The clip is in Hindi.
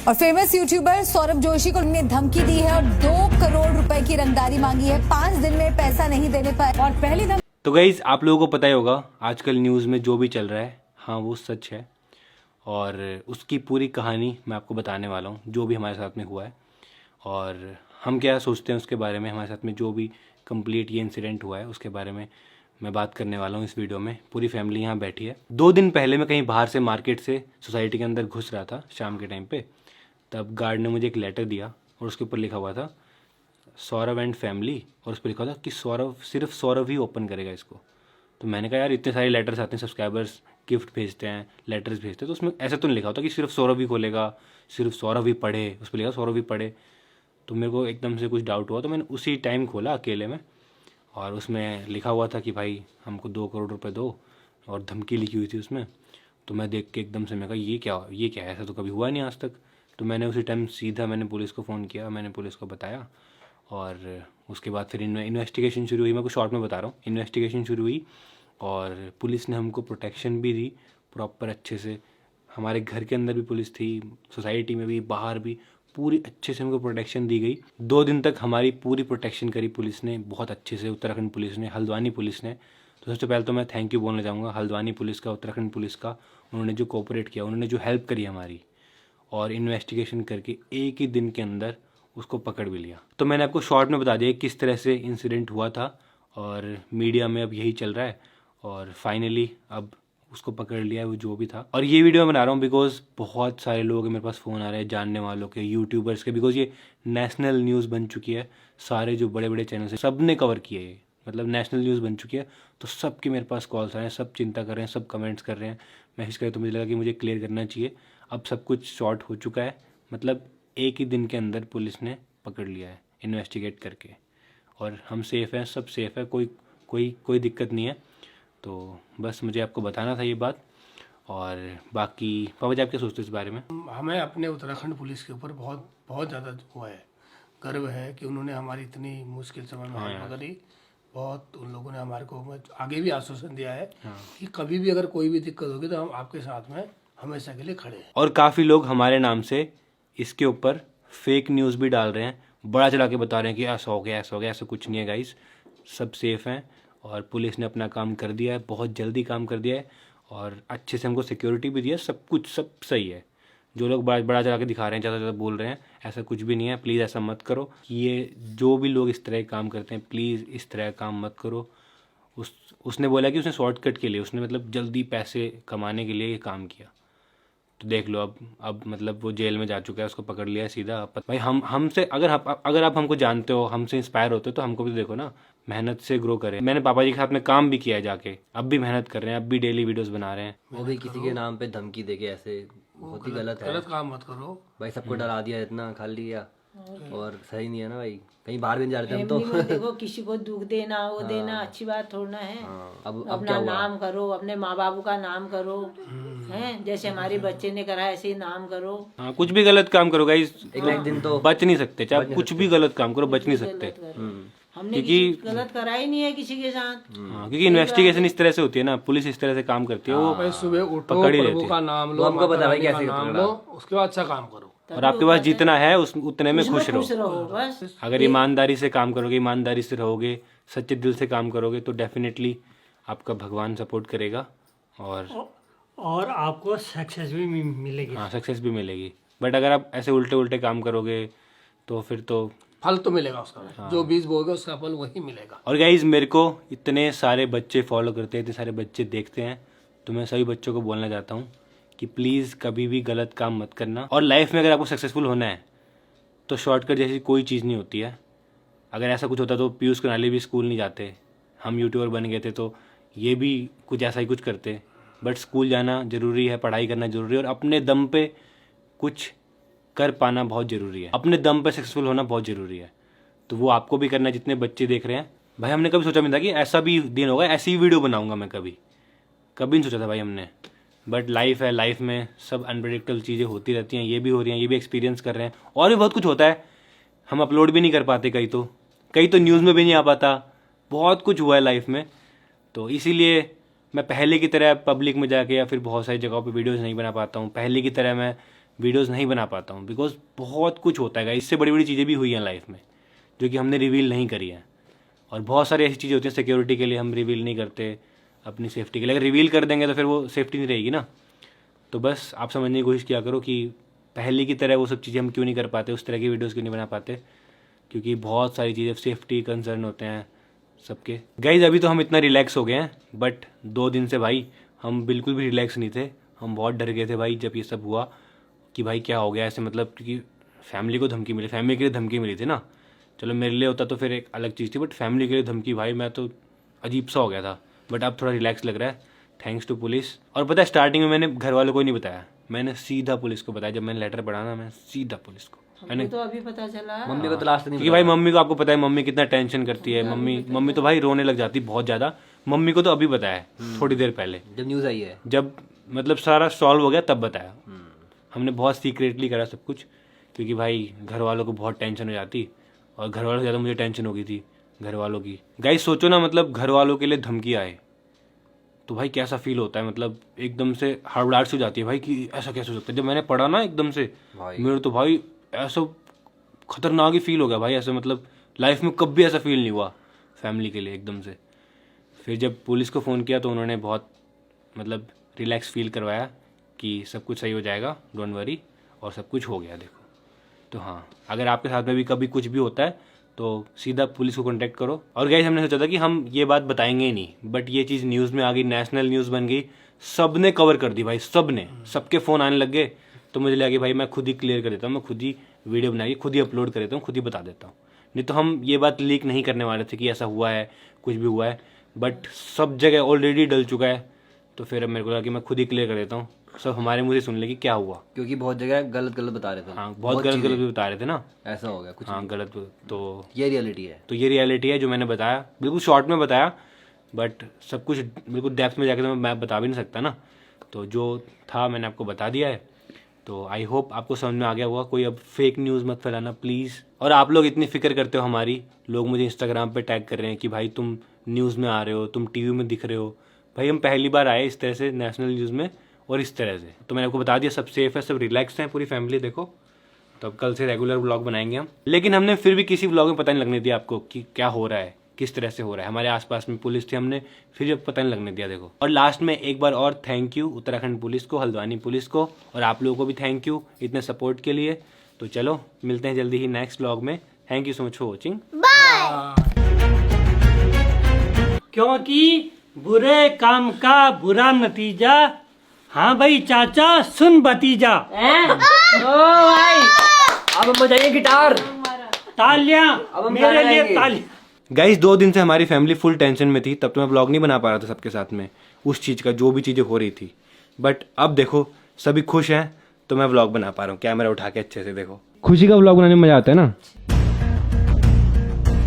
और फेमस यूट्यूबर सौरभ जोशी को ने धमकी दी है और 2 करोड़ रुपए की रंगदारी मांगी है 5 दिन में पैसा नहीं देने पर। और पहली तो गाइस आप लोगों को पता ही होगा आजकल न्यूज़ में जो भी चल रहा है, हाँ वो सच है और उसकी पूरी कहानी मैं आपको बताने वाला हूँ, जो भी हमारे साथ में हुआ है और हम क्या सोचते हैं उसके बारे में। हमारे साथ में जो भी कंप्लीट ये इंसिडेंट हुआ है उसके बारे में मैं बात करने वाला हूँ इस वीडियो में। पूरी फैमिली यहाँ बैठी है। 2 दिन पहले मैं कहीं बाहर से मार्केट से सोसाइटी के अंदर घुस रहा था शाम के टाइम पे, तब गार्ड ने मुझे एक लेटर दिया और उसके ऊपर लिखा हुआ था सौरभ एंड फैमिली, और उस पर लिखा था कि सिर्फ सौरभ ही ओपन करेगा इसको। तो मैंने कहा यार इतने सारे लेटर्स आते हैं, सब्सक्राइबर्स गिफ्ट भेजते हैं, लेटर्स भेजते हैं, तो उसमें ऐसा तो नहीं लिखा होता कि सिर्फ सौरभ ही खोलेगा, सिर्फ सौरभ ही पढ़े। उस पर लिखा सौरभ ही पढ़े। तो मेरे को एकदम से कुछ डाउट हुआ, तो मैंने उसी टाइम खोला अकेले में और उसमें लिखा हुआ था कि भाई हमको 2 करोड़ रुपए दो और धमकी लिखी हुई थी उसमें। तो मैं देख के एकदम से मैं कहा ये क्या है, ऐसा तो कभी हुआ नहीं आज तक। तो मैंने उसी टाइम सीधा मैंने पुलिस को फ़ोन किया, मैंने पुलिस को बताया और उसके बाद फिर इन्वेस्टिगेशन शुरू हुई। मैं कुछ शॉर्ट में बता रहा हूँ। इन्वेस्टिगेशन शुरू हुई और पुलिस ने हमको प्रोटेक्शन भी दी प्रॉपर अच्छे से। हमारे घर के अंदर भी पुलिस थी, सोसाइटी में भी, बाहर भी, पूरी अच्छे से हमको प्रोटेक्शन दी गई। 2 दिन तक हमारी पूरी प्रोटेक्शन करी पुलिस ने बहुत अच्छे से। उत्तराखंड पुलिस ने, हल्द्वानी पुलिस ने। तो सबसे पहले तो मैं थैंक यू बोलना चाहूँगा हल्द्वानी पुलिस का, उत्तराखंड पुलिस का। उन्होंने जो कोऑपरेट किया, उन्होंने जो हेल्प करी हमारी, और इन्वेस्टिगेशन करके एक ही दिन के अंदर उसको पकड़ भी लिया। तो मैंने आपको शॉर्ट में बता दिया किस तरह से इंसिडेंट हुआ था और मीडिया में अब यही चल रहा है और फाइनली अब उसको पकड़ लिया है वो जो भी था। और ये वीडियो मैं बना रहा हूँ बिकॉज बहुत सारे लोग मेरे पास फ़ोन आ रहे हैं जानने वालों के, यूट्यूबर्स के, बिकॉज ये नेशनल न्यूज़ बन चुकी है। सारे जो बड़े बड़े चैनल हैं सब ने कवर किया है, मतलब नेशनल न्यूज़ बन चुकी है। तो सबके मेरे पास कॉल्स आ रहे हैं, सब चिंता कर रहे हैं, सब कमेंट्स कर रहे हैं, मैसेज कर रहे हैं। तो मुझे लगा कि मुझे क्लियर करना चाहिए। अब सब कुछ शॉर्ट हो चुका है, मतलब एक ही दिन के अंदर पुलिस ने पकड़ लिया है इन्वेस्टिगेट करके और हम सेफ़ हैं, सब सेफ़ है, कोई दिक्कत नहीं है। तो बस मुझे आपको बताना था ये बात। और बाकी पापा जी आप क्या सोचते हैं इस बारे में? हमें अपने उत्तराखंड पुलिस के ऊपर बहुत बहुत ज़्यादा हुआ है, गर्व है कि उन्होंने हमारी इतनी मुश्किल समय में हेल्प करी। बहुत उन लोगों ने हमारे को आगे भी आश्वासन दिया है कि कभी भी अगर कोई भी दिक्कत होगी तो हम आपके साथ में हमेशा के लिए खड़े हैं। और काफ़ी लोग हमारे नाम से इसके ऊपर फेक न्यूज़ भी डाल रहे हैं, बड़ा चला के बता रहे हैं कि ऐसा हो गया, ऐसा हो गया। ऐसा कुछ नहीं है गाइस, सब सेफ़ हैं और पुलिस ने अपना काम कर दिया है, बहुत जल्दी काम कर दिया है और अच्छे से हमको सिक्योरिटी भी दिया, सब कुछ सब सही है। जो लोग बड़ा चला के दिखा रहे हैं, ज़्यादा बोल रहे हैं, ऐसा कुछ भी नहीं है। प्लीज़ ऐसा मत करो। ये जो भी लोग इस तरह काम करते हैं, प्लीज़ इस तरह काम मत करो। उसने बोला कि उसने शॉर्टकट के लिए, उसने मतलब जल्दी पैसे कमाने के लिए ये काम किया। तो देख लो अब मतलब वो जेल में जा चुका है, उसको पकड़ लिया है सीधा। भाई हमसे अगर आप हमको जानते हो, हमसे इंस्पायर होते हो तो हमको भी देखो ना, मेहनत से ग्रो करें। मैंने पापा जी के साथ में काम भी किया है जाके, अब भी मेहनत कर रहे हैं, अब भी डेली वीडियोस बना रहे हैं। वो भी किसी के नाम पे धमकी देके ऐसे बहुत ही गलत है। गलत काम मत करो भाई, सबको डरा दिया, इतना खा लिया और सही नहीं है ना भाई। कहीं बाहर भी नहीं जा रहे थे हम तो। देखो किसी को दुख देना वो देना अच्छी बात थोड़ा है। अब अपना नाम करो, अपने माँ बाबू का नाम करो, हैं जैसे हमारे बच्चे ने करा ऐसे ही नाम करो। हाँ, कुछ भी गलत काम करो गाइस, एक ना एक दिन तो बच नहीं सकते। चाहे कुछ भी गलत काम करो, बच नहीं सकते। हमने किसी गलत करा ही नहीं है किसी के साथ। हाँ, क्योंकि इन्वेस्टिगेशन इस तरह से होती है ना, पुलिस इस तरह से काम करती है, वो भाई सुबह उठो, पकड़ ही प्रभु लेती का है। नाम लो, हमको पता है भाई माता रानी कैसे का नाम पकड़ा। लो, उसके बाद अच्छा काम करो। और आपके पास जितना है उतने में खुश खुश रहो। रहो बस। अगर ईमानदारी से काम करोगे, ईमानदारी से रहोगे, सच्चे दिल से काम करोगे तो डेफिनेटली आपका भगवान सपोर्ट करेगा और आपको सक्सेस भी मिलेगी। हाँ, सक्सेस भी मिलेगी। बट अगर आप ऐसे उल्टे उल्टे काम करोगे तो फिर तो फल तो मिलेगा उसका, जो बीज बोगे उसका फल वही मिलेगा। और गाइज मेरे को इतने सारे बच्चे फॉलो करते हैं, इतने सारे बच्चे देखते हैं, तो मैं सभी बच्चों को बोलना चाहता हूँ कि प्लीज़ कभी भी गलत काम मत करना। और लाइफ में अगर आपको सक्सेसफुल होना है तो शॉर्टकट जैसी कोई चीज़ नहीं होती है। अगर ऐसा कुछ होता तो पीयूष कनाली भी स्कूल नहीं जाते, हम यूट्यूबर बन गए थे तो ये भी कुछ ऐसा ही कुछ करते। बट स्कूल जाना ज़रूरी है, पढ़ाई करना ज़रूरी है और अपने दम पे कुछ कर पाना बहुत ज़रूरी है, अपने दम पे सक्सेसफुल होना बहुत ज़रूरी है। तो वो आपको भी करना है, जितने बच्चे देख रहे हैं। भाई हमने कभी सोचा नहीं था कि ऐसा भी दिन होगा, ऐसी वीडियो बनाऊंगा मैं, कभी नहीं सोचा था भाई हमने। बट लाइफ है, लाइफ में सब अनप्रेडिक्टेबल चीज़ें होती रहती हैं, ये भी हो रही हैं, ये भी एक्सपीरियंस कर रहे हैं और भी बहुत कुछ होता है। हम अपलोड भी नहीं कर पाते, कई तो न्यूज़ में भी नहीं आ पाता, बहुत कुछ हुआ है लाइफ में। तो इसीलिए मैं पहले की तरह पब्लिक में जाके या फिर बहुत सारी जगहों पे वीडियोस नहीं बना पाता हूँ। पहले की तरह मैं वीडियोस नहीं बना पाता हूँ, बिकॉज बहुत कुछ होता है गाइस। इससे बड़ी बड़ी चीज़ें भी हुई हैं लाइफ में जो कि हमने रिवील नहीं करी हैं, और बहुत सारी ऐसी चीज़ें होती हैं सिक्योरिटी के लिए हम रिवील नहीं करते, अपनी सेफ्टी के लिए। अगर रिवील कर देंगे तो फिर वो सेफ्टी नहीं रहेगी ना। तो बस आप समझने की कोशिश किया करो कि पहले की तरह वो सब चीज़ें हम क्यों नहीं कर पाते, उस तरह की वीडियोस क्यों नहीं बना पाते, क्योंकि बहुत सारी चीज़ें सेफ्टी कंसर्न होते हैं सबके। गाइज अभी तो हम इतना रिलैक्स हो गए हैं, बट 2 दिन से भाई हम बिल्कुल भी रिलैक्स नहीं थे। हम बहुत डर गए थे भाई जब ये सब हुआ कि भाई क्या हो गया ऐसे, मतलब क्योंकि फैमिली को धमकी मिली, फैमिली के लिए धमकी मिली थी ना। चलो मेरे लिए होता तो फिर एक अलग चीज़ थी, बट फैमिली के लिए धमकी, भाई मैं तो अजीब सा हो गया था। बट अब थोड़ा रिलैक्स लग रहा है, थैंक्स टू पुलिस। और पता है स्टार्टिंग में मैंने घर वालों को ही नहीं बताया, मैंने सीधा पुलिस को बताया। जब मैंने लेटर पढ़ा ना, मैं सीधा पुलिस को हमको तो अभी पता चला। मम्मी को तो लास्ट नहीं क्योंकि भाई मम्मी को आपको पता है मम्मी कितना टेंशन करती है। मम्मी तो भाई रोने लग जाती बहुत ज़्यादा। मम्मी को तो अभी बताया थोड़ी देर पहले, जब न्यूज़ आई है, जब मतलब सारा सॉल्व हो गया तब बताया। हमने बहुत सीक्रेटली करा सब कुछ, क्योंकि भाई घर वालों को बहुत टेंशन हो जाती, और घर वालों से ज़्यादा मुझे टेंशन हो गई थी घर वालों की। गाइस सोचो ना, मतलब घर वालों के लिए धमकी आए तो भाई कैसा फील होता है, मतलब एकदम से हड़बड़ाहट सी हो जाती है भाई कि ऐसा कैसे हो सकता है। जब मैंने पढ़ा ना एकदम से मेरे तो भाई ऐसा खतरनाक ही फील हो गया भाई, ऐसे मतलब लाइफ में कभी ऐसा फील नहीं हुआ फैमिली के लिए एकदम से। फिर जब पुलिस को फ़ोन किया तो उन्होंने बहुत मतलब रिलैक्स फील करवाया कि सब कुछ सही हो जाएगा, डोंट वरी, और सब कुछ हो गया देखो। तो हाँ, अगर आपके साथ में भी कभी कुछ भी होता है तो सीधा पुलिस को कांटेक्ट करो। और गाइस हमने सोचा था कि हम ये बात बताएंगे ही नहीं, बट ये चीज़ न्यूज़ में आ गई, नेशनल न्यूज़ बन गई, सब ने कवर कर दी भाई, सब ने, सबके फ़ोन आने लग गए। तो मुझे लगा कि भाई मैं खुद ही क्लियर कर देता हूँ, मैं खुद ही वीडियो बना के खुद ही अपलोड कर देता हूँ, खुद ही बता देता हूँ। नहीं तो हम ये बात लीक नहीं करने वाले थे कि ऐसा हुआ है, कुछ भी हुआ है, बट सब जगह ऑलरेडी डल चुका है। तो फिर अब मेरे को लगा कि मैं खुद ही क्लियर कर देता हूँ, सब हमारे मुँह से सुन ले कि क्या हुआ, क्योंकि बहुत जगह गलत गलत बता रहे थे। हाँ बहुत गलत गलत भी बता रहे थे ना, ऐसा हो गया कुछ। हाँ गलत। तो ये रियलिटी है, तो ये रियलिटी है जो मैंने बताया, बिल्कुल शॉर्ट में बताया, बट सब कुछ बिल्कुल डेप्थ में जाके तो मैं बता भी नहीं सकता ना। तो जो था मैंने आपको बता दिया है। तो आई होप आपको समझ में आ गया होगा। कोई अब फेक न्यूज़ मत फैलाना प्लीज़। और आप लोग इतनी फिक्र करते हो हमारी, लोग मुझे इंस्टाग्राम पे टैग कर रहे हैं कि भाई तुम न्यूज़ में आ रहे हो, तुम टीवी में दिख रहे हो। भाई हम पहली बार आए इस तरह से नेशनल न्यूज़ में और इस तरह से। तो मैंने आपको बता दिया, सब सेफ है, सब रिलैक्स हैं, पूरी फैमिली देखो। तो अब कल से रेगुलर व्लॉग बनाएंगे हम। लेकिन हमने फिर भी किसी व्लॉग में पता नहीं लगने दिया आपको कि क्या हो रहा है, किस तरह से हो रहा है। हमारे आसपास में पुलिस थी, हमने फिर जब पता नहीं लगने दिया देखो। और लास्ट में एक बार और थैंक यू उत्तराखंड पुलिस को, हल्द्वानी पुलिस को, और आप लोगों को भी थैंक यू इतने सपोर्ट के लिए। तो चलो मिलते हैं जल्दी ही नेक्स्ट व्लॉग में। Thank you so much for watching. क्योंकि बुरे काम का बुरा नतीजा। हाँ भाई चाचा सुन भतीजा। ओ भाई अब हम बजाएंगे गिटार, तालियां अब हम मेरे गाना लिए, गाएंगे। तालियां। गाइस 2 दिन से हमारी फैमिली फुल टेंशन में थी, तब तो मैं व्लॉग नहीं बना पा रहा था सबके साथ में उस चीज़ का, जो भी चीज़ें हो रही थी। बट अब देखो सभी खुश हैं तो मैं व्लॉग बना पा रहा हूँ, कैमरा उठा के अच्छे से देखो। खुशी का व्लॉग बनाने में मज़ा आता है ना।